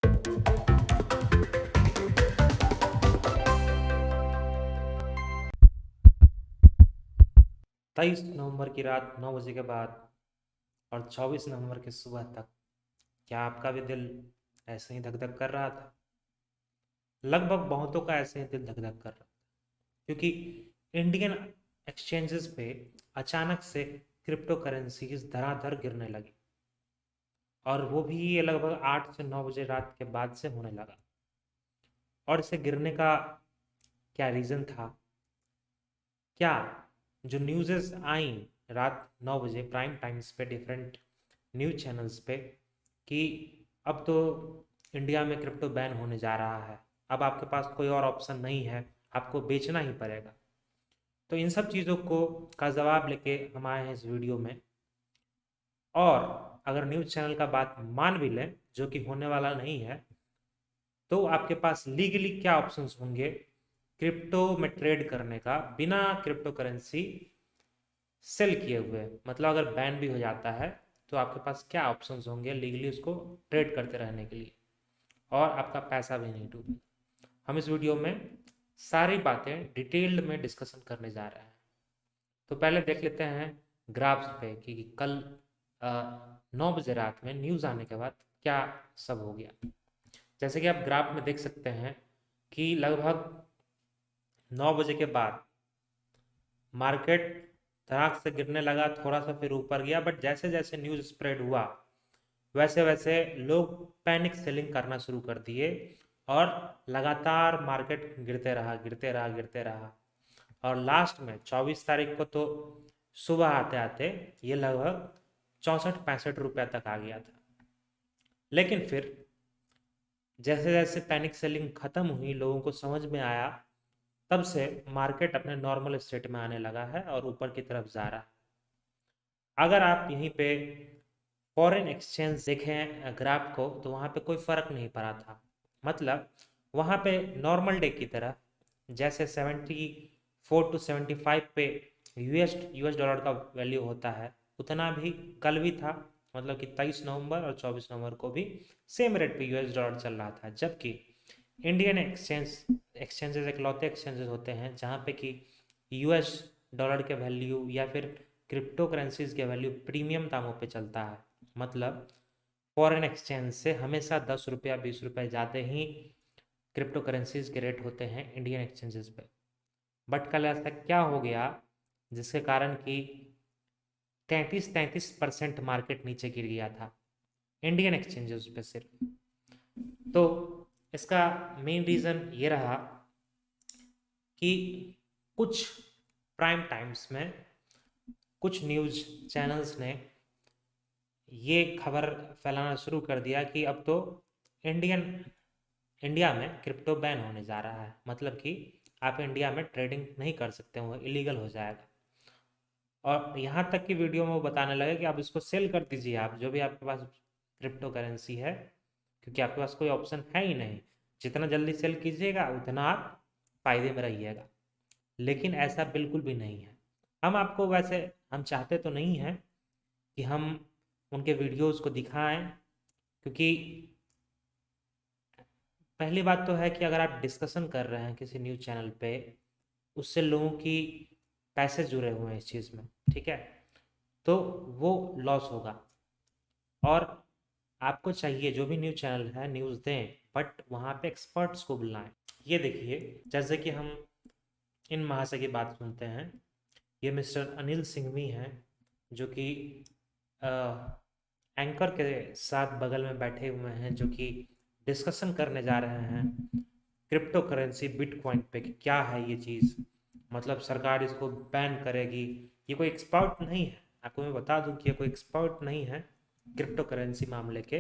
23 नवंबर की रात 9 बजे के बाद और 24 नवंबर की सुबह तक क्या आपका भी दिल ऐसे ही धक धक कर रहा था? लगभग बहुतों का ऐसे ही दिल धक धक कर रहा था, क्योंकि इंडियन एक्सचेंजेस पे अचानक से क्रिप्टो करेंसीज धड़ाधड़ गिरने लगी, और वो भी ये लगभग 8 से 9 बजे रात के बाद से होने लगा। और इसे गिरने का क्या रीज़न था? क्या जो न्यूज़ेस आई रात 9 बजे प्राइम टाइम्स पे डिफरेंट न्यूज़ चैनल्स पे कि अब तो इंडिया में क्रिप्टो बैन होने जा रहा है, अब आपके पास कोई और ऑप्शन नहीं है, आपको बेचना ही पड़ेगा। तो इन सब चीज़ों को का जवाब लेके हम आए हैं इस वीडियो में। और अगर न्यूज़ चैनल का बात मान भी लें, जो कि होने वाला नहीं है, तो आपके पास लीगली क्या ऑप्शंस होंगे क्रिप्टो में ट्रेड करने का बिना क्रिप्टो करेंसी सेल किए हुए। मतलब अगर बैन भी हो जाता है तो आपके पास क्या ऑप्शंस होंगे लीगली उसको ट्रेड करते रहने के लिए, और आपका पैसा भी नहीं डूबे। हम इस वीडियो में सारी बातें डिटेल्ड में डिस्कशन करने जा रहे हैं। तो पहले देख लेते हैं ग्राफ्स पे कि कल 9 बजे रात में न्यूज़ आने के बाद क्या सब हो गया। जैसे कि आप ग्राफ में देख सकते हैं कि लगभग 9 बजे के बाद मार्केट धड़ाक से गिरने लगा, थोड़ा सा फिर ऊपर गया, बट जैसे जैसे न्यूज़ स्प्रेड हुआ वैसे वैसे लोग पैनिक सेलिंग करना शुरू कर दिए, और लगातार मार्केट गिरते रहा गिरते रहा गिरते रहा। और लास्ट में 24 तारीख को तो सुबह आते आते ये लगभग 64-65 रुपया तक आ गया था। लेकिन फिर जैसे जैसे पैनिक सेलिंग खत्म हुई, लोगों को समझ में आया, तब से मार्केट अपने नॉर्मल स्टेट में आने लगा है और ऊपर की तरफ जा रहा है। अगर आप यहीं पे फॉरेन एक्सचेंज देखें ग्राफ को, तो वहाँ पे कोई फ़र्क नहीं पड़ा था। मतलब वहाँ पे नॉर्मल डे की तरह जैसे 74 to 75 पे यूएस डॉलर का वैल्यू होता है, उतना भी कल भी था। मतलब कि 23 नवंबर और 24 नवंबर को भी सेम रेट पे यूएस डॉलर चल रहा था। जबकि इंडियन एक्सचेंजेस इकलौते एक्सचेंजेस होते हैं जहाँ पे कि यूएस डॉलर के वैल्यू या फिर क्रिप्टो करेंसीज के वैल्यू प्रीमियम दामों पे चलता है। मतलब फॉरेन एक्सचेंज से हमेशा 10 रुपया 20 रुपये ज़्यादा ही क्रिप्टो करेंसीज के रेट होते हैं इंडियन एक्सचेंजेस पे। बट कल ऐसा क्या हो गया जिसके कारण कि 33% मार्केट नीचे गिर गया था इंडियन एक्सचेंजेस पे सिर्फ। तो इसका मेन रीज़न ये रहा कि कुछ प्राइम टाइम्स में कुछ न्यूज़ चैनल्स ने ये खबर फैलाना शुरू कर दिया कि अब तो इंडिया में क्रिप्टो बैन होने जा रहा है। मतलब कि आप इंडिया में ट्रेडिंग नहीं कर सकते, वो इलीगल हो जाएगा। और यहाँ तक कि वीडियो में वो बताने लगे कि आप इसको सेल कर दीजिए, आप जो भी आपके पास क्रिप्टो करेंसी है, क्योंकि आपके पास कोई ऑप्शन है ही नहीं। जितना जल्दी सेल कीजिएगा उतना आप फायदे में रहिएगा। लेकिन ऐसा बिल्कुल भी नहीं है। हम आपको वैसे हम चाहते तो नहीं हैं कि हम उनके वीडियोस को दिखाएं, क्योंकि पहली बात तो है कि अगर आप डिस्कशन कर रहे हैं किसी न्यूज़ चैनल पे, उससे लोगों की पैसे जुड़े हुए हैं इस चीज़ में, ठीक है, तो वो लॉस होगा। और आपको चाहिए जो भी न्यूज़ चैनल है न्यूज़ दें, बट वहाँ पे एक्सपर्ट्स को बुलाएं। ये देखिए, जैसे कि हम इन महाशय की बात सुनते हैं, ये मिस्टर अनिल सिंघवी हैं, जो कि एंकर के साथ बगल में बैठे हुए हैं, जो कि डिस्कशन करने जा रहे हैं क्रिप्टो करेंसी बिटकॉइन पे कि क्या है ये चीज़, मतलब सरकार इसको बैन करेगी। ये कोई एक्सपर्ट नहीं है, आपको मैं बता दूं कि ये कोई एक्सपर्ट नहीं है क्रिप्टो करेंसी मामले के,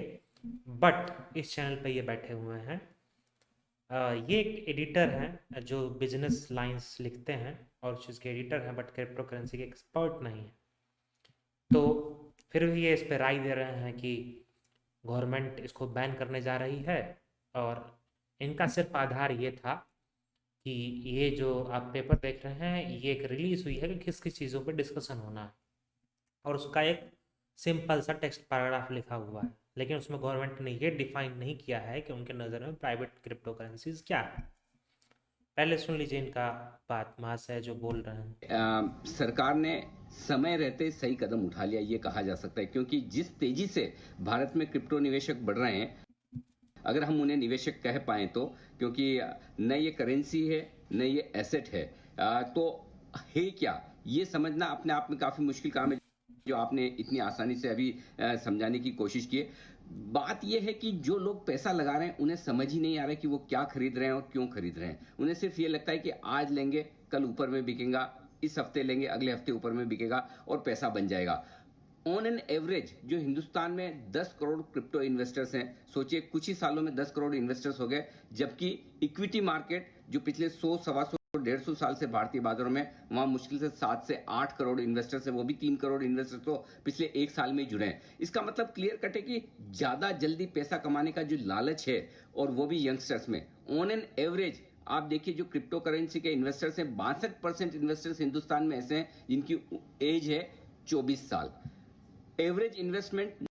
बट इस चैनल पे ये बैठे हुए हैं। ये एक एडिटर हैं जो बिजनेस लाइंस लिखते हैं और उस चीज़ के एडिटर हैं, बट क्रिप्टो करेंसी के एक्सपर्ट नहीं है। तो फिर भी ये इस पर राय दे रहे हैं कि गवर्नमेंट इसको बैन करने जा रही है, और इनका सिर्फ आधार ये था कि ये जो आप पेपर देख रहे हैं ये एक रिलीज हुई है कि किस किस चीज़ों पर डिस्कशन होना है, और उसका एक सिंपल सा टेक्स्ट पैराग्राफ लिखा हुआ है। लेकिन उसमें गवर्नमेंट ने ये डिफाइन नहीं किया है कि उनके नज़र में प्राइवेट क्रिप्टो करेंसीज क्या है। पहले सुन लीजिए इनका बात, महाशय जो बोल रहे हैं। सरकार ने समय रहते सही कदम उठा लिया, ये कहा जा सकता है, क्योंकि जिस तेजी से भारत में क्रिप्टो निवेशक बढ़ रहे हैं, अगर हम उन्हें निवेशक कह पाए तो, क्योंकि न ये करेंसी है न ये एसेट है, तो है क्या, ये समझना अपने आप में काफी मुश्किल काम है, जो आपने इतनी आसानी से अभी समझाने की कोशिश की है। बात यह है कि जो लोग पैसा लगा रहे हैं उन्हें समझ ही नहीं आ रहा है कि वो क्या खरीद रहे हैं और क्यों खरीद रहे हैं। उन्हें सिर्फ ये लगता है कि आज लेंगे कल ऊपर में बिकेगा, इस हफ्ते लेंगे अगले हफ्ते ऊपर में बिकेगा और पैसा बन जाएगा। ऑन एन एवरेज जो हिंदुस्तान में 10 करोड़ क्रिप्टो इन्वेस्टर्स हैं, सोचिए कुछ ही सालों में 10 करोड़ इन्वेस्टर्स हो गए, जबकि इक्विटी मार्केट जो पिछले 100 सवा 100 150 साल से भारतीय बाजारों में, वहां मुश्किल से 7 से 8 करोड़ इन्वेस्टर्स हैं, वो भी 3 करोड़ इन्वेस्टर्स तो पिछले एक साल में ही जुड़े हैं। इसका मतलब क्लियर कट है कि ज्यादा जल्दी पैसा कमाने का जो लालच है, और वो भी यंगस्टर्स में, ऑन एन एवरेज आप देखिए जो क्रिप्टो करेंसी के इन्वेस्टर्स हैं, 62% इन्वेस्टर्स हिंदुस्तान में ऐसे हैं जिनकी एज है 24 साल। Average investment.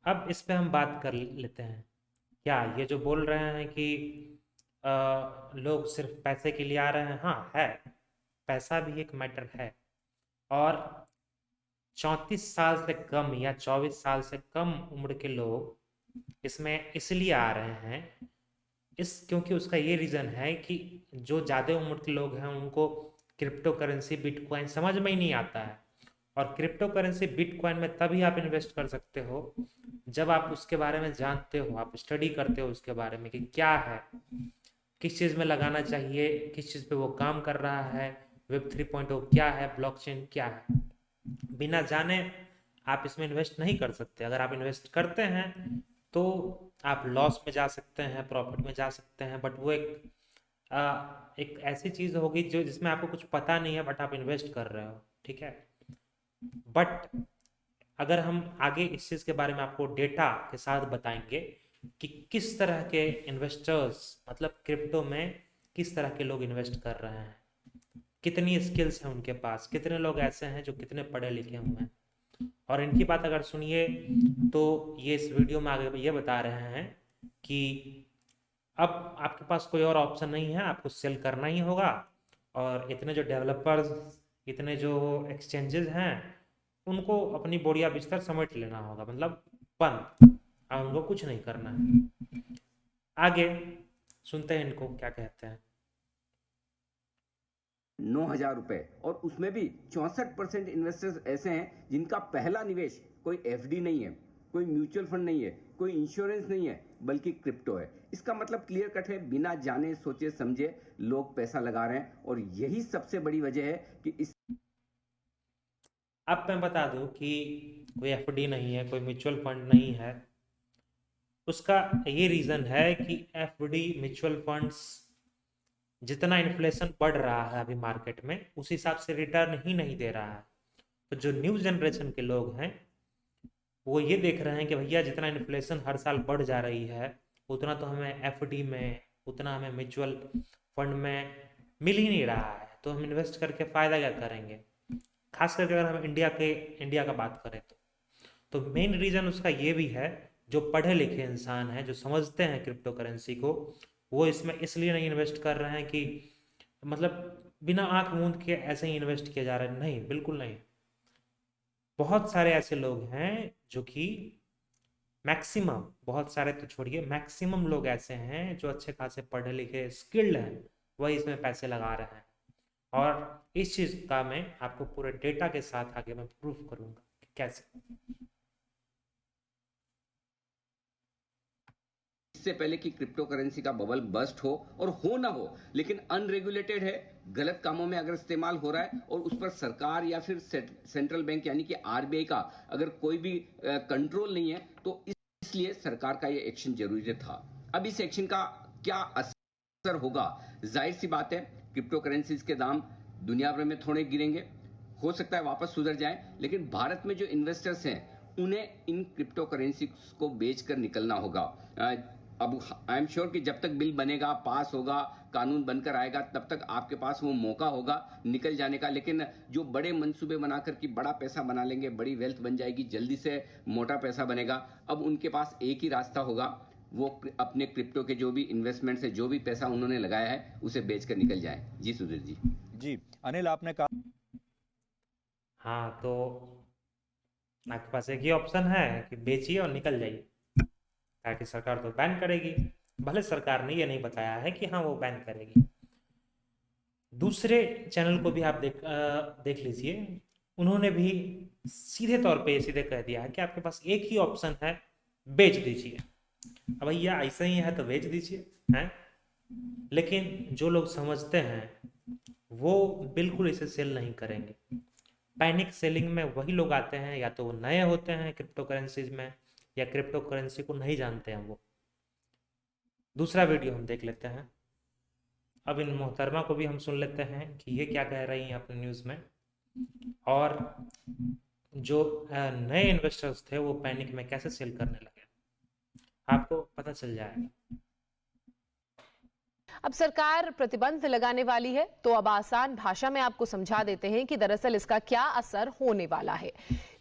अब इस पे हम बात कर लेते हैं। क्या ये जो बोल रहे हैं कि लोग सिर्फ पैसे के लिए आ रहे हैं, हाँ है, पैसा भी एक मैटर है। और 34 साल से कम या 24 साल से कम उम्र के लोग इसमें इसलिए आ रहे हैं, क्योंकि उसका ये रीज़न है कि जो ज़्यादा उम्र के लोग हैं उनको क्रिप्टो करेंसी बिटकॉइन समझ में ही नहीं आता है। और क्रिप्टो करेंसी बिटकॉइन में तभी आप इन्वेस्ट कर सकते हो जब आप उसके बारे में जानते हो, आप स्टडी करते हो उसके बारे में कि क्या है, किस चीज़ में लगाना चाहिए, किस चीज़ पे वो काम कर रहा है, वेब 3.0 क्या है, ब्लॉकचेन क्या है। बिना जाने आप इसमें इन्वेस्ट नहीं कर सकते। अगर आप इन्वेस्ट करते हैं तो आप लॉस में जा सकते हैं, प्रॉफिट में जा सकते हैं, बट वो एक ऐसी चीज़ होगी जो जिसमें आपको कुछ पता नहीं है बट आप इन्वेस्ट कर रहे हो, ठीक है। बट अगर हम आगे इस चीज़ के बारे में आपको डेटा के साथ बताएंगे कि किस तरह के इन्वेस्टर्स, मतलब क्रिप्टो में किस तरह के लोग इन्वेस्ट कर रहे हैं, कितनी स्किल्स हैं उनके पास, कितने लोग ऐसे हैं जो कितने पढ़े लिखे हुए हैं, और इनकी बात अगर सुनिए तो ये इस वीडियो में आगे ये बता रहे हैं कि अब आपके पास कोई और ऑप्शन नहीं है, आपको सेल करना ही होगा। और इतने जो डेवलपर्स, इतने जो एक्सचेंजेस हैं, उनको अपनी बोरिया बिस्तर समेट लेना होगा, मतलब बंद, अब उनको कुछ नहीं करना है। आगे सुनते हैं इनको क्या कहते हैं। 9,000 रुपए, और उसमें भी 64% इन्वेस्टर्स ऐसे हैं जिनका पहला निवेश कोई एफडी नहीं है, कोई म्यूचुअल फंड नहीं है, कोई इंश्योरेंस नहीं है, बल्कि क्रिप्टो है। इसका मतलब क्लियर कट है, बिना जाने सोचे समझे लोग पैसा लगा रहे हैं, और यही सबसे बड़ी वजह है कि इस। अब मैं बता दूं कि कोई एफडी नहीं है, कोई म्यूचुअल फंड नहीं है। उसका ये रीज़न है कि एफडी म्यूचुअल फंड्स, जितना इन्फ्लेशन बढ़ रहा है अभी मार्केट में, उस हिसाब से रिटर्न ही नहीं दे रहा है। तो जो न्यू जनरेशन के लोग हैं वो ये देख रहे हैं कि भैया जितना इन्फ्लेशन हर साल बढ़ जा रही है, उतना तो हमें एफडी में, उतना हमें म्यूचुअल फंड में मिल ही नहीं रहा है, तो हम इन्वेस्ट करके फ़ायदा क्या करेंगे। खास करके अगर हम इंडिया का बात करें तो मेन रीज़न उसका ये भी है, जो पढ़े लिखे इंसान हैं, जो समझते हैं क्रिप्टो करेंसी को, वो इसमें इसलिए नहीं इन्वेस्ट कर रहे हैं कि मतलब बिना आंख मूंद के ऐसे ही इन्वेस्ट किया जा रहा है, नहीं, बिल्कुल नहीं। बहुत सारे ऐसे लोग हैं जो कि मैक्सिमम, बहुत सारे तो छोड़िए, मैक्सिमम लोग ऐसे हैं जो अच्छे खासे पढ़े लिखे स्किल्ड हैं, वही इसमें पैसे लगा रहे हैं। और इस चीज़ का मैं आपको पूरे डेटा के साथ आगे मैं प्रूफ करूंगा कि कैसे। इससे पहले कि क्रिप्टो करेंसी का बबल बस्ट हो, और हो ना हो, लेकिन अनरेगुलेटेड है, गलत कामों में अगर इस्तेमाल हो रहा है, और उस पर सरकार या फिर सेंट्रल बैंक यानी कि आरबीआई का अगर कोई भी कंट्रोल नहीं है, तो इसलिए सरकार का ये एक्शन जरूरी था। अब इस एक्शन का क्या असर होगा, जाहिर सी बात है, क्रिप्टो करेंसीज के दाम दुनिया भर में थोड़े गिरेंगे, हो सकता है वापस सुधर जाए, लेकिन भारत में जो इन्वेस्टर्स हैं उन्हें इन क्रिप्टो करेंसी को बेचकर निकलना होगा। अब आई एम श्योर कि जब तक बिल बनेगा, पास होगा, कानून बनकर आएगा, तब तक आपके पास वो मौका होगा निकल जाने का। लेकिन जो बड़े मंसूबे बनाकर कि बड़ा पैसा बना लेंगे, बड़ी वेल्थ बन जाएगी, जल्दी से मोटा पैसा बनेगा, अब उनके पास एक ही रास्ता होगा, वो अपने क्रिप्टो के जो भी इन्वेस्टमेंट है, जो भी पैसा उन्होंने लगाया है, उसे बेचकर निकल जाए। जी सुधीर जी। जी अनिल, आपने कहा हाँ, तो आपके पास एक ही ऑप्शन है कि बेचिए और निकल जाइए, ताकि सरकार तो बैन करेगी। भले सरकार ने ये नहीं बताया है कि हाँ वो बैन करेगी। दूसरे चैनल को भी आप देख लीजिए, उन्होंने भी सीधे तौर पे सीधे कह दिया है कि आपके पास एक ही ऑप्शन है, बेच दीजिए। अब भैया ऐसा ही है तो बेच दीजिए, हैं। लेकिन जो लोग समझते हैं वो बिल्कुल इसे सेल नहीं करेंगे। पैनिक सेलिंग में वही लोग आते हैं, या तो वो नए होते हैं क्रिप्टो करेंसीज में, या क्रिप्टो करेंसी को नहीं जानते हैं वो। दूसरा वीडियो हम देख लेते हैं। अब इन मोहतरमा को भी हम सुन लेते हैं कि ये क्या कह रही हैं अपने न्यूज़ में, और जो नए इन्वेस्टर्स थे वो पैनिक में कैसे सेल करने लगे, आपको पता चल जाएगा। अब सरकार प्रतिबंध लगाने वाली है, तो अब आसान भाषा में आपको समझा देते हैं कि दरअसल इसका क्या असर होने वाला है।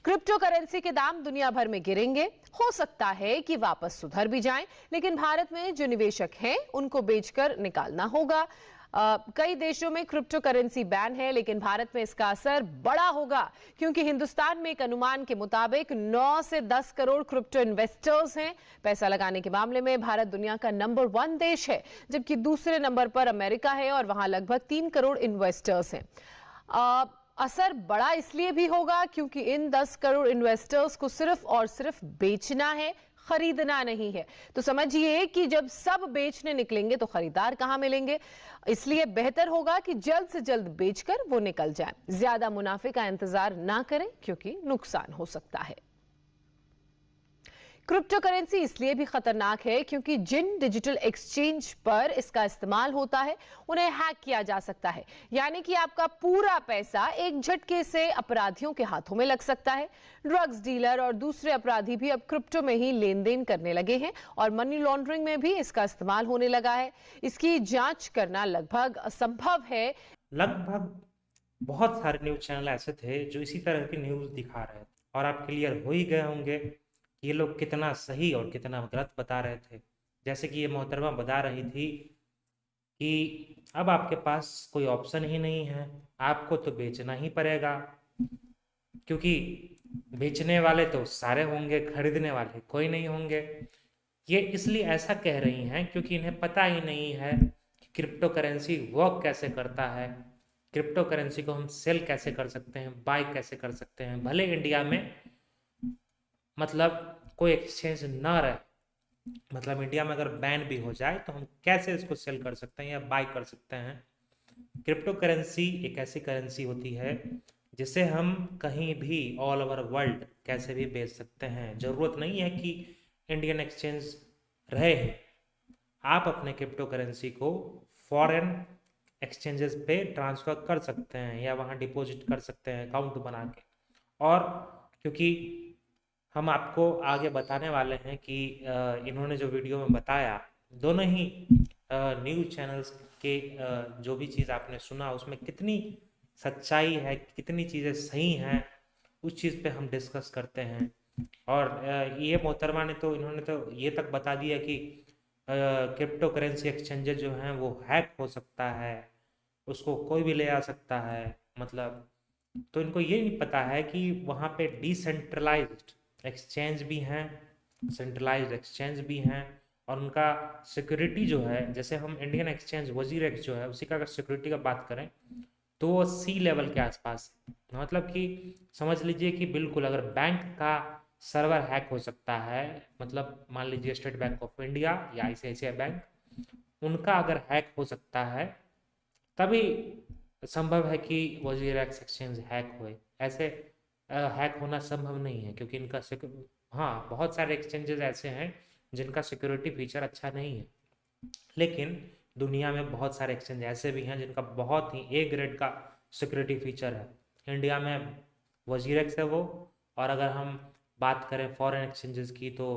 क्रिप्टो करेंसी के दाम दुनिया भर में गिरेंगे, हो सकता है कि वापस सुधर भी जाएं, लेकिन भारत में जो निवेशक हैं उनको बेचकर निकालना होगा। कई देशों में क्रिप्टो करेंसी बैन है, लेकिन भारत में इसका असर बड़ा होगा, क्योंकि हिंदुस्तान में एक अनुमान के मुताबिक 9 से 10 करोड़ क्रिप्टो इन्वेस्टर्स हैं। पैसा लगाने के मामले में भारत दुनिया का नंबर 1 देश है, जबकि दूसरे नंबर पर अमेरिका है और वहां लगभग 3 करोड़ इन्वेस्टर्स हैं। असर बड़ा इसलिए भी होगा क्योंकि इन 10 करोड़ इन्वेस्टर्स को सिर्फ और सिर्फ बेचना है, खरीदना नहीं है। तो समझिए कि जब सब बेचने निकलेंगे तो खरीदार कहां मिलेंगे। इसलिए बेहतर होगा कि जल्द से जल्द बेचकर वो निकल जाए। ज्यादा मुनाफे का इंतजार ना करें, क्योंकि नुकसान हो सकता है। क्रिप्टो करेंसी इसलिए भी खतरनाक है क्योंकि जिन डिजिटल एक्सचेंज पर इसका इस्तेमाल होता है उन्हें हैक किया जा सकता है, यानी कि आपका पूरा पैसा एक झटके से अपराधियों के हाथों में लग सकता है। ड्रग्स डीलर और दूसरे अपराधी भी अब क्रिप्टो में ही लेन देन करने लगे हैं और मनी लॉन्ड्रिंग में भी इसका इस्तेमाल होने लगा है। इसकी जांच करना लगभग असंभव है। लगभग बहुत सारे न्यूज़ चैनल ऐसे थे जो इसी तरह की न्यूज़ दिखा रहे थे, और आप क्लियर हो ही गए होंगे कि ये लोग कितना सही और कितना गलत बता रहे थे। जैसे कि ये मोहतरमा बता रही थी कि अब आपके पास कोई ऑप्शन ही नहीं है, आपको तो बेचना ही पड़ेगा, क्योंकि बेचने वाले तो सारे होंगे, खरीदने वाले कोई नहीं होंगे। ये इसलिए ऐसा कह रही हैं क्योंकि इन्हें पता ही नहीं है कि क्रिप्टो करेंसी वर्क कैसे करता है, क्रिप्टो करेंसी को हम सेल कैसे कर सकते हैं, बाय कैसे कर सकते हैं। भले इंडिया में मतलब कोई एक्सचेंज ना रहे, मतलब इंडिया में अगर बैन भी हो जाए तो हम कैसे इसको सेल कर सकते हैं या बाय कर सकते हैं। क्रिप्टो करेंसी एक ऐसी करेंसी होती है जिसे हम कहीं भी ऑल ओवर वर्ल्ड कैसे भी बेच सकते हैं। ज़रूरत नहीं है कि इंडियन एक्सचेंज रहे। आप अपने क्रिप्टो करेंसी को फॉरेन एक्सचेंजेस पे ट्रांसफ़र कर सकते हैं या वहाँ डिपॉजिट कर सकते हैं अकाउंट बना के। और क्योंकि हम आपको आगे बताने वाले हैं कि इन्होंने जो वीडियो में बताया, दोनों ही न्यूज़ चैनल्स के जो भी चीज़ आपने सुना उसमें कितनी सच्चाई है, कितनी चीज़ें सही हैं, उस चीज़ पे हम डिस्कस करते हैं। और ये मोहतरमा ने तो इन्होंने तो ये तक बता दिया कि क्रिप्टो करेंसी एक्सचेंजेस जो हैं वो हैक हो सकता है, उसको कोई भी ले आ सकता है। मतलब तो इनको ये नहीं पता है कि वहाँ पे डिसेंट्रलाइज्ड एक्सचेंज भी हैं, सेंट्रलाइज्ड एक्सचेंज भी हैं, और उनका सिक्योरिटी जो है, जैसे हम इंडियन एक्सचेंज वजीरेक्स जो है उसी का अगर सिक्योरिटी का बात करें तो वो सी लेवल के आसपास है। मतलब कि समझ लीजिए कि बिल्कुल अगर बैंक का सर्वर हैक हो सकता है, मतलब मान लीजिए स्टेट बैंक ऑफ इंडिया या ICICI बैंक, उनका अगर हैक हो सकता है तभी संभव है कि वजीरेक्स एक्सचेंज हैक होए। ऐसे हैक होना संभव नहीं है क्योंकि इनका हाँ, बहुत सारे एक्सचेंजेस ऐसे हैं जिनका सिक्योरिटी फीचर अच्छा नहीं है, लेकिन दुनिया में बहुत सारे एक्सचेंज ऐसे भी हैं जिनका बहुत ही A ग्रेड का सिक्योरिटी फीचर है। इंडिया में वजीरेक्स है वो, और अगर हम बात करें फॉरेन एक्सचेंजेस की तो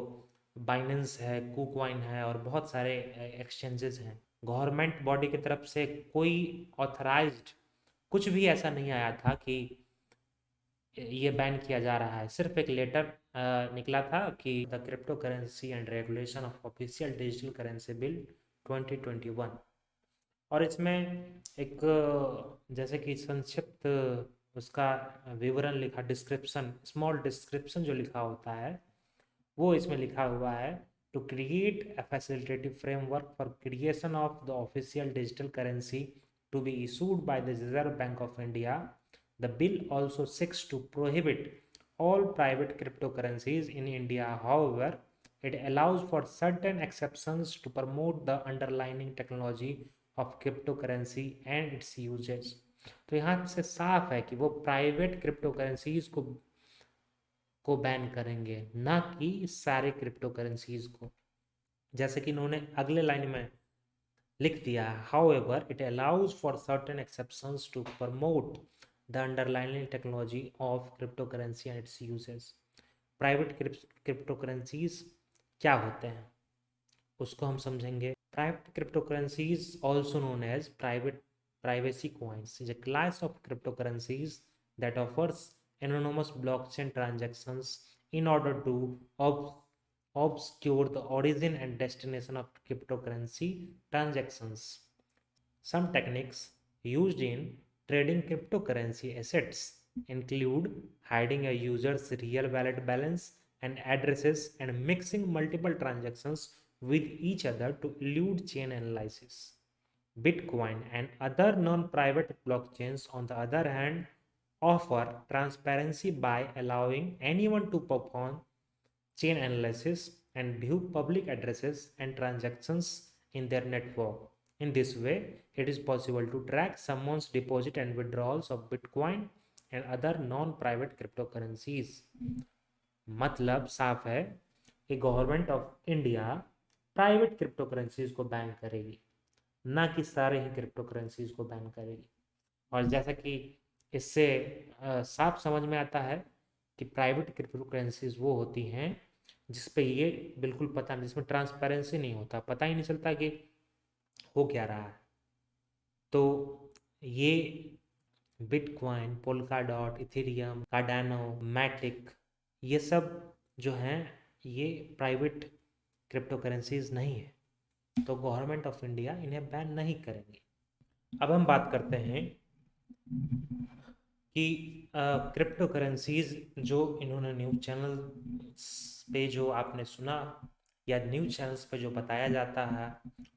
बाइनेंस है, कुकॉइन है और बहुत सारे एक्सचेंजेस हैं। गवर्नमेंट बॉडी की तरफ से कोई ऑथराइज्ड कुछ भी ऐसा नहीं आया था कि ये बैन किया जा रहा है। सिर्फ एक लेटर निकला था कि the crypto currency and regulation of official digital currency bill 2021, और इसमें एक जैसे कि संक्षिप्त उसका विवरण लिखा, डिस्क्रिप्शन, स्मॉल डिस्क्रिप्शन जो लिखा होता है वो इसमें लिखा हुआ है। To create a facilitative framework for creation of the official digital currency to be issued by the Reserve Bank of India, the bill also seeks to prohibit all private cryptocurrencies in India. However, it allows for certain exceptions to promote the underlying technology of cryptocurrency and its uses. तो यहाँ से साफ है कि वो private crypto currencies को ban करेंगे, ना कि सारे क्रिप्टो करेंसीज को। जैसे कि इन्होंने अगले लाइन में लिख दिया, however it allows for certain exceptions to promote the underlying technology of cryptocurrency and its uses. Private crypto currencies क्या होते हैं उसको हम समझेंगे। Private crypto currencies also known as privacy coins is a class of cryptocurrencies that offers anonymous blockchain transactions in order to obscure the origin and destination of cryptocurrency transactions. Some techniques used in trading cryptocurrency assets include hiding a user's real wallet balance and addresses and mixing multiple transactions with each other to elude chain analysis. Bitcoin and other non-private blockchains, on the other hand, offer transparency by allowing anyone to perform chain analysis and view public addresses and transactions in their network. In this way, it is possible to track someone's deposit and withdrawals of Bitcoin and other non-private cryptocurrencies. मतलब साफ है कि government of India private crypto currencies को ban करेगी, ना कि सारे ही crypto currencies को बैन करेगी। और जैसा कि इससे साफ समझ में आता है कि प्राइवेट क्रिप्टो करेंसीज वो होती हैं जिस पे ये बिल्कुल पता नहीं, जिसमें ट्रांसपेरेंसी नहीं होता, पता ही नहीं चलता कि हो क्या रहा है। तो ये Bitcoin, Polkadot, Ethereum, Cardano, Matic, ये सब जो हैं ये प्राइवेट क्रिप्टो करेंसीज नहीं है, तो गवर्नमेंट ऑफ इंडिया इन्हें बैन नहीं करेंगे। अब हम बात करते हैं कि क्रिप्टो करेंसीज जो इन्होंने न्यूज़ चैनल पे जो आपने सुना या न्यूज़ चैनल्स पे जो बताया जाता है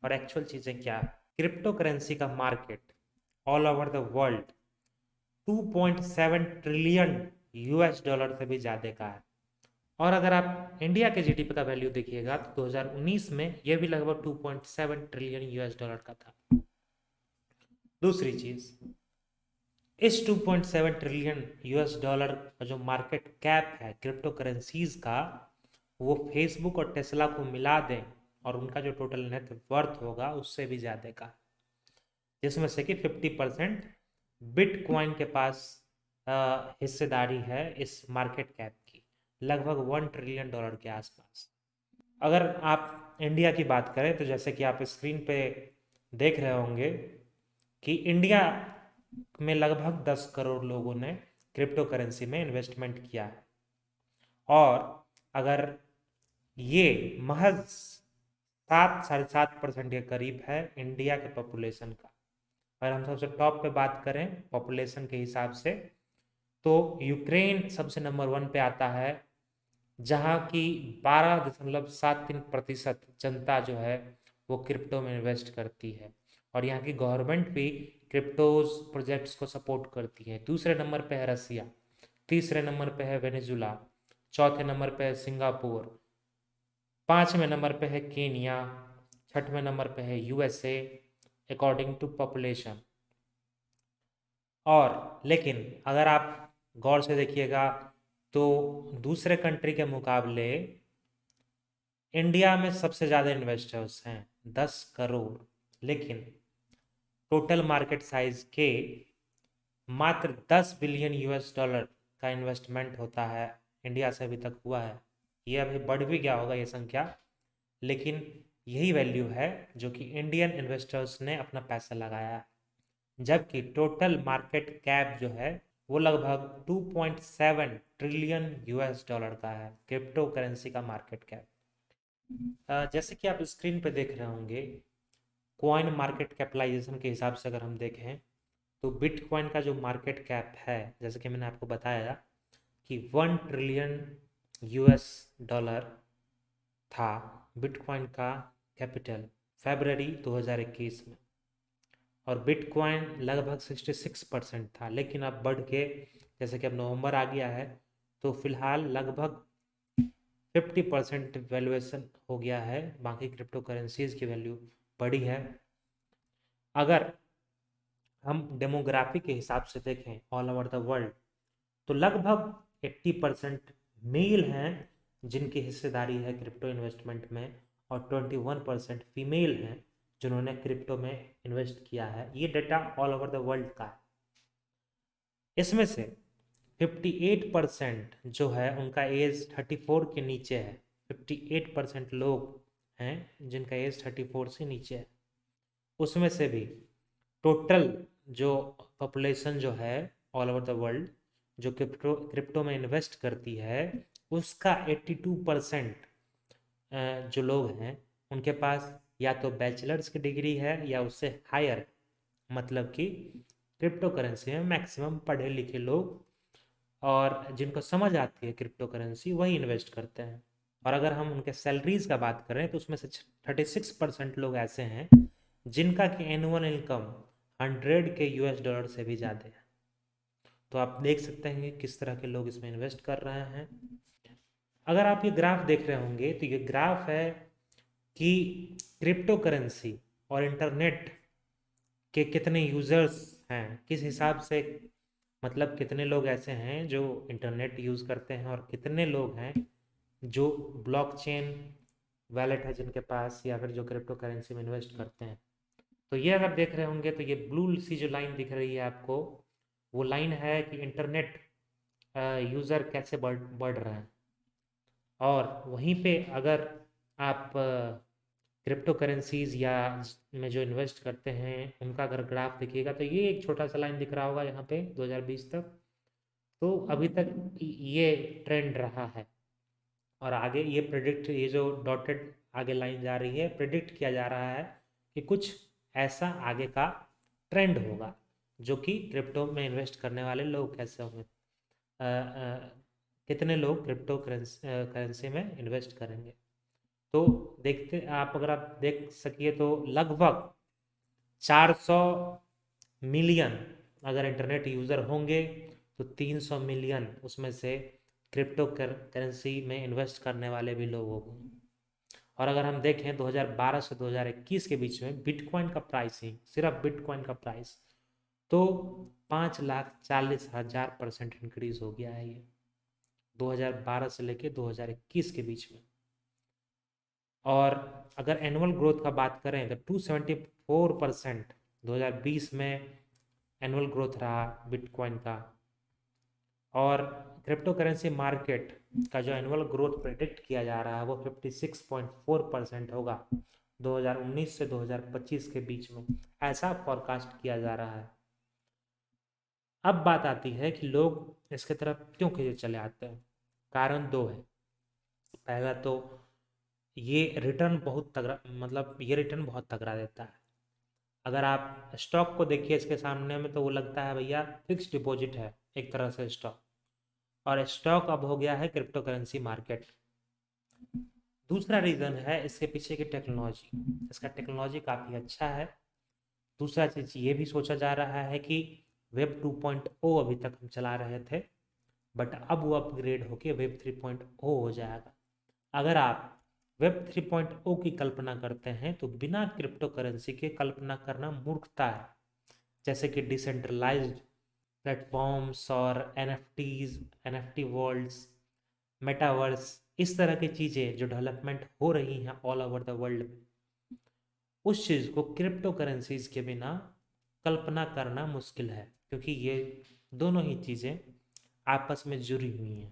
और एक्चुअल चीज़ें क्या है। क्रिप्टो करेंसी का market all over the world 2.7 trillion US dollar से भी ज़्यादा का है। और अगर आप इंडिया के जीडीपी का वैल्यू देखिएगा तो 2019 में यह भी लगभग 2.7 ट्रिलियन यूएस डॉलर का था। दूसरी चीज, इस 2.7 ट्रिलियन यूएस डॉलर का जो मार्केट कैप है क्रिप्टो करेंसीज का, वो फेसबुक और टेस्ला को मिला दें और उनका जो टोटल नेट वर्थ होगा उससे भी ज़्यादा का, जिसमें से कि 50% बिटकॉइन के पास हिस्सेदारी है इस मार्केट कैप की, लगभग 1 ट्रिलियन डॉलर के आसपास। अगर आप इंडिया की बात करें तो जैसे कि आप स्क्रीन पे देख रहे होंगे कि इंडिया में लगभग 10 करोड़ लोगों ने क्रिप्टो करेंसी में इन्वेस्टमेंट किया है, और अगर ये महज 7-7.5% के करीब है इंडिया के पॉपुलेशन का। अगर हम सबसे टॉप पे बात करें पॉपुलेशन के हिसाब से तो यूक्रेन सबसे नंबर 1 पे आता है, जहाँ की 12.73% जनता जो है वो क्रिप्टो में इन्वेस्ट करती है, और यहाँ की गवर्नमेंट भी क्रिप्टोज प्रोजेक्ट्स को सपोर्ट करती है। दूसरे नंबर पे है रसिया, तीसरे नंबर पे है वेनेजुला, चौथे नंबर पे है सिंगापुर, 5वें नंबर पे है केनिया, 6वें नंबर पे है यूएसए अकॉर्डिंग टू पॉपुलेशन। और लेकिन अगर आप गौर से देखिएगा तो दूसरे कंट्री के मुकाबले इंडिया में सबसे ज़्यादा इन्वेस्टर्स हैं 10 करोड़, लेकिन टोटल मार्केट साइज के मात्र 10 बिलियन यूएस डॉलर का इन्वेस्टमेंट होता है इंडिया से अभी तक हुआ है। ये अभी बढ़ भी गया होगा ये संख्या, लेकिन यही वैल्यू है जो कि इंडियन इन्वेस्टर्स ने अपना पैसा लगाया है। जबकि टोटल मार्केट कैप जो है वो लगभग 2.7 ट्रिलियन यूएस डॉलर का है, क्रिप्टो करेंसी का मार्केट कैप। जैसे कि आप स्क्रीन पे देख रहे होंगे, कॉइन मार्केट कैपिटलाइजेशन के हिसाब से अगर हम देखें तो बिटकॉइन का जो मार्केट कैप है, जैसे कि मैंने आपको बताया कि 1 ट्रिलियन यूएस डॉलर था बिटकॉइन का कैपिटल फरवरी 2021 में, और बिटकॉइन लगभग 66% था। लेकिन अब बढ़ के, जैसे कि अब नवंबर आ गया है, तो फिलहाल लगभग 50% वैल्यूएशन हो गया है। बाकी क्रिप्टो करेंसीज की वैल्यू बढ़ी है। अगर हम डेमोग्राफी के हिसाब से देखें ऑल ओवर द वर्ल्ड, तो लगभग 80% मेल हैं जिनकी हिस्सेदारी है क्रिप्टो इन्वेस्टमेंट में, और 21% फीमेल हैं जिन्होंने क्रिप्टो में इन्वेस्ट किया है। ये data all over the world का है। इसमें से 58% जो है उनका एज 34 के नीचे है। 58% लोग हैं जिनका एज 34 से नीचे है। उसमें से भी टोटल जो पॉपुलेशन जो है ऑल ओवर द वर्ल्ड जो क्रिप्टो में इन्वेस्ट करती है, उसका 82% जो लोग हैं उनके पास या तो बैचलर्स की डिग्री है या उससे हायर, मतलब कि क्रिप्टो करेंसी में मैक्सिमम पढ़े लिखे लोग और जिनको समझ आती है क्रिप्टो करेंसी वही इन्वेस्ट करते हैं। और अगर हम उनके सैलरीज का बात करें तो उसमें से 36% लोग ऐसे हैं जिनका कि एनुअल इनकम 100 के यूएस डॉलर से भी ज़्यादा है। तो आप देख सकते हैं कि किस तरह के लोग इसमें इन्वेस्ट कर रहे हैं। अगर आप ये ग्राफ देख रहे होंगे तो ये ग्राफ है कि क्रिप्टो करेंसी और इंटरनेट के कितने यूज़र्स हैं, किस हिसाब से, मतलब कितने लोग ऐसे हैं जो इंटरनेट यूज़ करते हैं और कितने लोग हैं जो ब्लॉकचेन वैलेट है जिनके पास, या फिर जो क्रिप्टो करेंसी में इन्वेस्ट करते हैं। तो ये अगर देख रहे होंगे तो ये ब्लू सी जो लाइन दिख रही है आपको, वो लाइन है कि इंटरनेट यूज़र कैसे बढ़ रहे हैं। और वहीं पे अगर आप क्रिप्टो करेंसीज या में जो इन्वेस्ट करते हैं उनका अगर ग्राफ देखिएगा तो ये एक छोटा सा लाइन दिख रहा होगा यहाँ पे 2020 तक। तो अभी तक ये ट्रेंड रहा है, और आगे ये प्रिडिक्ट, ये जो डॉटेड आगे लाइन जा रही है, प्रिडिक्ट किया जा रहा है कि कुछ ऐसा आगे का ट्रेंड होगा जो कि क्रिप्टो में इन्वेस्ट करने वाले लोग कैसे होंगे, कितने लोग क्रिप्टो करेंसी में इन्वेस्ट करेंगे। तो देखते आप, अगर आप देख सकिए तो लगभग 400 मिलियन अगर इंटरनेट यूज़र होंगे तो 300 मिलियन उसमें से क्रिप्टो करेंसी में इन्वेस्ट करने वाले भी लोग होंगे। और अगर हम देखें 2012 से 2021 के बीच में बिटकॉइन का प्राइस ही, सिर्फ बिटकॉइन का प्राइस तो 5,40,000% इंक्रीज हो गया है ये 2012 से लेके 2021 के बीच में। और अगर एनुअल ग्रोथ का बात करें तो 274% 2020 में एनुअल ग्रोथ रहा बिटकॉइन का। और क्रिप्टो करेंसी मार्केट का जो एनुअल ग्रोथ प्रेडिक्ट किया जा रहा है वो 56.4% होगा 2019 से 2025 के बीच में, ऐसा फॉरकास्ट किया जा रहा है। अब बात आती है कि लोग इसके तरफ क्यों खींचे चले आते हैं। कारण दो है। पहला तो ये रिटर्न बहुत तगड़ा, मतलब ये रिटर्न बहुत तगड़ा देता है। अगर आप स्टॉक को देखिए इसके सामने में तो वो लगता है भैया फिक्स डिपॉजिट है एक तरह से स्टॉक, और स्टॉक अब हो गया है क्रिप्टो करेंसी मार्केट। दूसरा रीज़न है इसके पीछे की टेक्नोलॉजी। इसका टेक्नोलॉजी काफ़ी अच्छा है। दूसरा चीज़ ये भी सोचा जा रहा है कि वेब 2.0 अभी तक हम चला रहे थे, बट अब वो अपग्रेड होके वेब 3.0 हो जाएगा। अगर आप वेब 3.0 की कल्पना करते हैं तो बिना क्रिप्टो करेंसी के कल्पना करना मूर्खता है। जैसे कि डिसेंट्रलाइज्ड प्लेटफॉर्म्स और NFT वर्ल्ड्स, मेटावर्स, इस तरह की चीज़ें जो डेवलपमेंट हो रही हैं ऑल ओवर द वर्ल्ड में, उस चीज़ को क्रिप्टो करेंसीज के बिना कल्पना करना मुश्किल है, क्योंकि ये दोनों ही चीज़ें आपस में जुड़ी हुई हैं।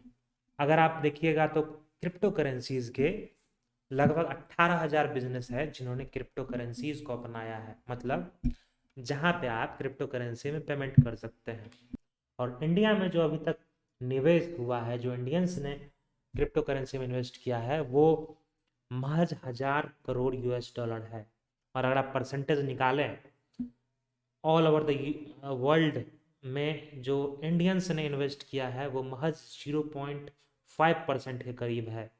अगर आप देखिएगा तो क्रिप्टो करेंसीज के लगभग 18,000 बिजनेस है जिन्होंने क्रिप्टो करेंसीज को अपनाया है, मतलब जहां पे आप क्रिप्टो करेंसी में पेमेंट कर सकते हैं। और इंडिया में जो अभी तक निवेश हुआ है, जो इंडियंस ने क्रिप्टो करेंसी में इन्वेस्ट किया है, वो महज 1,000 करोड़ US डॉलर है। और अगर आप परसेंटेज निकालें ऑल ओवर द वर्ल्ड में जो इंडियंस ने इन्वेस्ट किया है वो महज 0.5% के करीब है।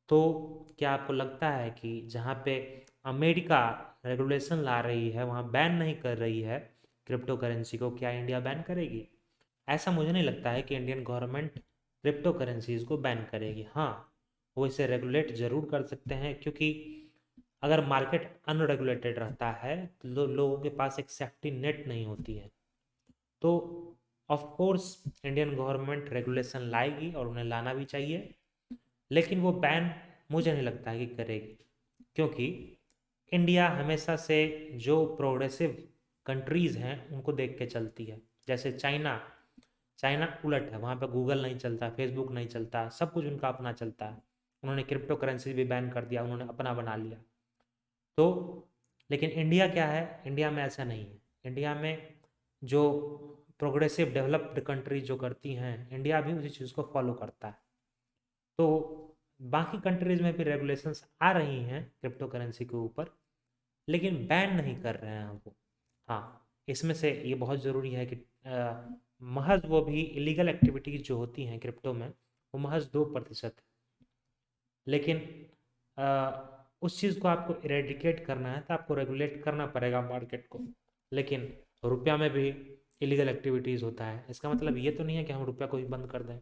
तो क्या आपको लगता है कि जहाँ पे अमेरिका रेगुलेशन ला रही है, वहाँ बैन नहीं कर रही है क्रिप्टो करेंसी को, क्या इंडिया बैन करेगी? ऐसा मुझे नहीं लगता है कि इंडियन गवर्नमेंट क्रिप्टो करेंसीज को बैन करेगी। हाँ, वो इसे रेगुलेट ज़रूर कर सकते हैं, क्योंकि अगर मार्केट अनरेगुलेटेड रहता है तो लोगों के पास एक सेफ्टी नेट नहीं होती है। तो of course Indian government regulation लाएगी और उन्हें लाना भी चाहिए, लेकिन वो बैन मुझे नहीं लगता है कि करेगी, क्योंकि इंडिया हमेशा से जो प्रोग्रेसिव कंट्रीज़ हैं उनको देख के चलती है। जैसे चाइना उलट है, वहाँ पे गूगल नहीं चलता, फेसबुक नहीं चलता, सब कुछ उनका अपना चलता है। उन्होंने क्रिप्टो करेंसी भी बैन कर दिया, उन्होंने अपना बना लिया। तो लेकिन इंडिया क्या है, इंडिया में ऐसा नहीं है। इंडिया में जो प्रोग्रेसिव डेवलप्ड कंट्री जो करती हैं, इंडिया भी उसी चीज़ को फॉलो करता है। तो बाकी कंट्रीज़ में भी रेगुलेशंस आ रही हैं क्रिप्टो करेंसी के ऊपर, लेकिन बैन नहीं कर रहे हैं वो। हाँ, इसमें से ये बहुत ज़रूरी है कि महज वो भी इलीगल एक्टिविटीज़ जो होती हैं क्रिप्टो में, वो महज 2% है। लेकिन उस चीज़ को आपको इरेडिकेट करना है तो आपको रेगुलेट करना पड़ेगा मार्केट को। लेकिन रुपया में भी इलीगल एक्टिविटीज़ होता है, इसका मतलब ये तो नहीं है कि हम रुपया को ही बंद कर दें।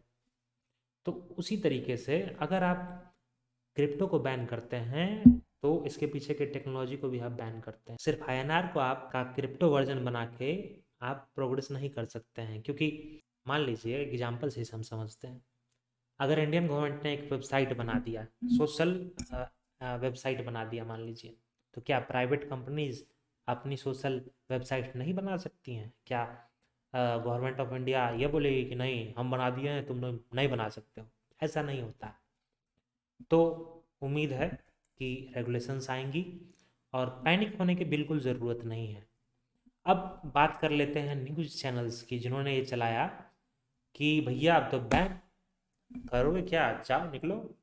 तो उसी तरीके से अगर आप क्रिप्टो को बैन करते हैं तो इसके पीछे के टेक्नोलॉजी को भी आप बैन करते हैं। सिर्फ INR को आपका क्रिप्टो वर्जन बना के आप प्रोग्रेस नहीं कर सकते हैं, क्योंकि मान लीजिए एग्जाम्पल से हम समझते हैं, अगर इंडियन गवर्नमेंट ने एक वेबसाइट बना दिया, सोशल वेबसाइट बना दिया मान लीजिए, तो क्या प्राइवेट कंपनीज अपनी सोशल वेबसाइट नहीं बना सकती हैं? क्या गवर्नमेंट ऑफ इंडिया ये बोलेगी कि नहीं हम बना दिए हैं, तुम लोग नहीं बना सकते हो? ऐसा नहीं होता। तो उम्मीद है कि रेगुलेशंस आएंगी और पैनिक होने की बिल्कुल ज़रूरत नहीं है। अब बात कर लेते हैं न्यूज़ चैनल्स की जिन्होंने ये चलाया कि भैया अब तो बैन करोगे क्या, जाओ निकलो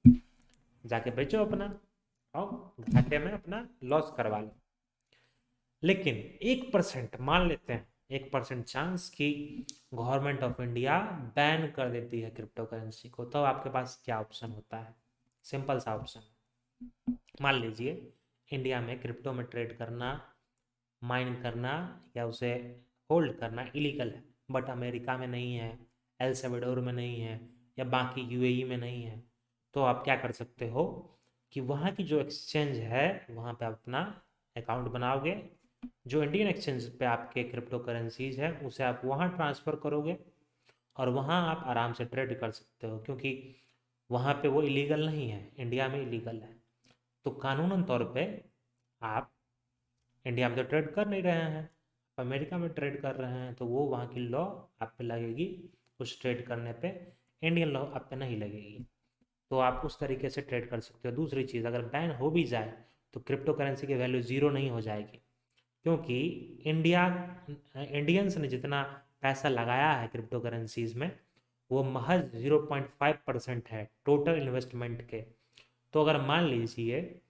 जाके बेचो अपना और घाटे में अपना लॉस करवा लो। लेकिन 1% मान लेते हैं, 1% चांस कि गवर्नमेंट ऑफ इंडिया बैन कर देती है क्रिप्टो करेंसी को, तो आपके पास क्या ऑप्शन होता है? सिंपल सा ऑप्शन, मान लीजिए इंडिया में क्रिप्टो में ट्रेड करना, माइन करना या उसे होल्ड करना इलीगल है, बट अमेरिका में नहीं है, एल सल्वाडोर में नहीं है, या बाकी UAE में नहीं है। तो आप क्या कर सकते हो कि वहाँ की जो एक्सचेंज है वहाँ पे आप अपना अकाउंट बनाओगे, जो इंडियन एक्सचेंज पे आपके क्रिप्टो करेंसीज है उसे आप वहाँ ट्रांसफ़र करोगे और वहाँ आप आराम से ट्रेड कर सकते हो, क्योंकि वहाँ पे वो इलीगल नहीं है, इंडिया में इलीगल है। तो कानूनन तौर पे आप इंडिया में तो ट्रेड कर नहीं रहे हैं, अमेरिका में ट्रेड कर रहे हैं, तो वो वहाँ की लॉ आप पे लगेगी, उस ट्रेड करने पे इंडियन लॉ आप पे नहीं लगेगी। तो आप उस तरीके से ट्रेड कर सकते हो। दूसरी चीज़, अगर बैन हो भी जाए तो क्रिप्टो करेंसी की वैल्यू ज़ीरो नहीं हो जाएगी, क्योंकि इंडियंस ने जितना पैसा लगाया है क्रिप्टो करेंसीज में वो महज 0.5% है टोटल इन्वेस्टमेंट के। तो अगर मान लीजिए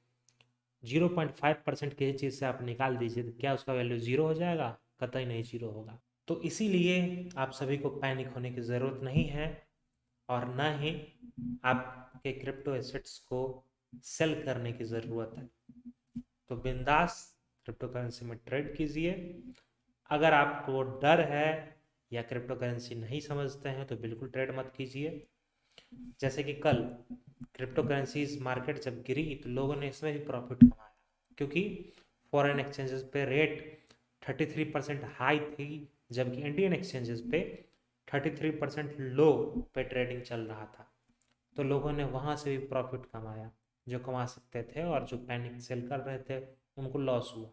0.5% किसी चीज़ से आप निकाल दीजिए तो क्या उसका वैल्यू ज़ीरो हो जाएगा? कतई नहीं ज़ीरो होगा। तो इसीलिए आप सभी को पैनिक होने की ज़रूरत नहीं है और ना ही आपके क्रिप्टो एसेट्स को सेल करने की ज़रूरत है। तो बिंदास क्रिप्टो करेंसी में ट्रेड कीजिए। अगर आपको डर है या क्रिप्टो करेंसी नहीं समझते हैं तो बिल्कुल ट्रेड मत कीजिए। जैसे कि कल क्रिप्टो करेंसीज मार्केट जब गिरी तो लोगों ने इसमें भी प्रॉफिट कमाया, क्योंकि फॉरेन एक्सचेंजेस पे रेट 33% हाई थी, जबकि इंडियन एक्सचेंजेस पे 33% लो पे ट्रेडिंग चल रहा था। तो लोगों ने वहाँ से भी प्रॉफिट कमाया जो कमा सकते थे, और जो पैनिक सेल कर रहे थे उनको लॉस हुआ।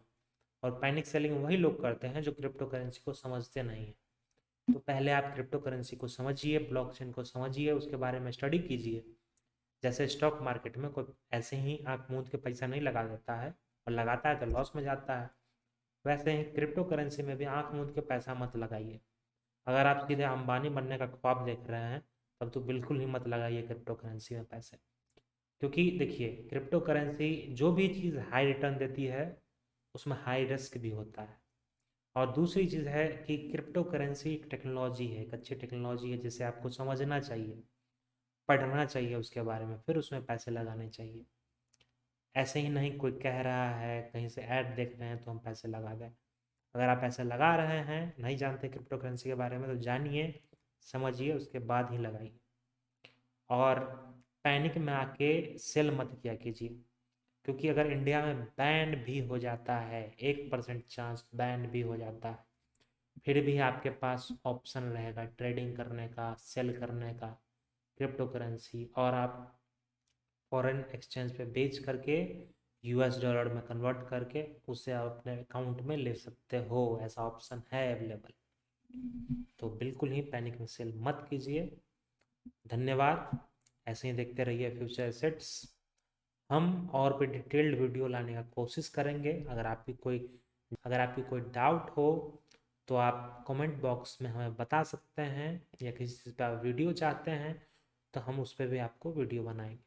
और पैनिक सेलिंग वही लोग करते हैं जो क्रिप्टो करेंसी को समझते नहीं हैं। तो पहले आप क्रिप्टो करेंसी को समझिए, ब्लॉकचेन को समझिए, उसके बारे में स्टडी कीजिए, जैसे स्टॉक मार्केट में कोई ऐसे ही आंख मूंद के पैसा नहीं लगा देता है, और लगाता है तो लॉस में जाता है। वैसे ही क्रिप्टो करेंसी में भी आंख मूंद के पैसा मत लगाइए। अगर आप सीधे अंबानी बनने का ख्वाब देख रहे हैं तब तो बिल्कुल ही मत लगाइए क्रिप्टो करेंसी में पैसे। क्योंकि देखिए, क्रिप्टो करेंसी जो भी चीज़ हाई रिटर्न देती है उसमें हाई रिस्क भी होता है। और दूसरी चीज़ है कि क्रिप्टो करेंसी एक टेक्नोलॉजी है, एक अच्छी टेक्नोलॉजी है जिसे आपको समझना चाहिए, पढ़ना चाहिए उसके बारे में, फिर उसमें पैसे लगाने चाहिए। ऐसे ही नहीं कोई कह रहा है, कहीं से ऐड देख रहे हैं तो हम पैसे लगा दें। अगर आप पैसे लगा रहे हैं, नहीं जानते क्रिप्टो करेंसी के बारे में, तो जानिए, समझिए, उसके बाद ही लगाइए। और पैनिक में आके सेल मत किया कीजिए, क्योंकि अगर इंडिया में बैन भी हो जाता है, 1% चांस बैन भी हो जाता है, फिर भी आपके पास ऑप्शन रहेगा ट्रेडिंग करने का, सेल करने का क्रिप्टो करेंसी, और आप फॉरेन एक्सचेंज पे बेच करके यूएस डॉलर में कन्वर्ट करके उसे आप अपने अकाउंट में ले सकते हो। ऐसा ऑप्शन है अवेलेबल। तो बिल्कुल ही पैनिक में सेल मत कीजिए। धन्यवाद। ऐसे ही देखते रहिए फ्यूचर एसेट्स। हम और भी डिटेल्ड वीडियो लाने का कोशिश करेंगे। अगर आपकी कोई डाउट हो तो आप कमेंट बॉक्स में हमें बता सकते हैं, या किसी चीज़ पर आप वीडियो चाहते हैं तो हम उस पर भी आपको वीडियो बनाएंगे।